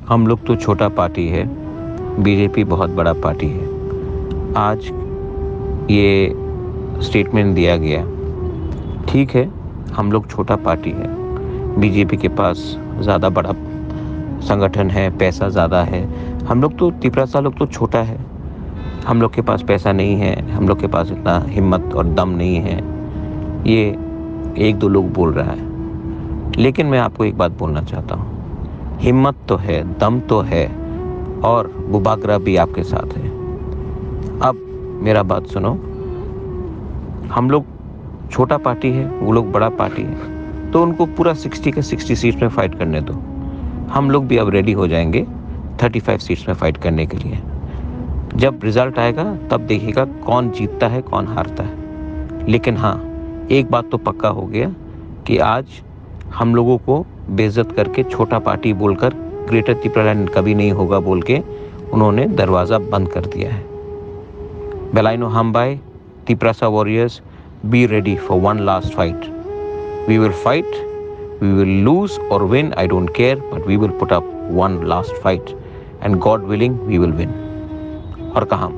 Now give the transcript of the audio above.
हम लोग तो छोटा पार्टी है, बीजेपी बहुत बड़ा पार्टी है। आज ये स्टेटमेंट दिया गया, ठीक है, हम लोग छोटा पार्टी है, बीजेपी के पास ज़्यादा बड़ा संगठन है, पैसा ज़्यादा है। हम लोग तो तिपरासा लोग तो छोटा है, हम लोग के पास पैसा नहीं है, हम लोग के पास इतना हिम्मत और दम नहीं है। ये एक दो लोग बोल रहा है, लेकिन मैं आपको एक बात बोलना चाहता हूँ, हिम्मत तो है, दम तो है और बुबागरा भी आपके साथ है। अब मेरा बात सुनो, हम लोग छोटा पार्टी है, वो लोग बड़ा पार्टी है, तो उनको पूरा 60 के 60 सीट्स में फाइट करने दो। हम लोग भी अब रेडी हो जाएंगे 35 सीट्स में फाइट करने के लिए। जब रिजल्ट आएगा तब देखिएगा कौन जीतता है कौन हारता है। लेकिन हाँ, एक बात तो पक्का हो गया कि आज हम लोगों को बेइज्जत करके छोटा पार्टी बोलकर ग्रेटर त्रिपुरालैंड कभी नहीं होगा बोल के उन्होंने दरवाज़ा बंद कर दिया है। बेलाइनो हमबाई, Tiprasa warriors, be ready for one last fight. We will fight, we will lose or win, I don't care, but we will put up one last fight. And God willing, we will win. और कहाँ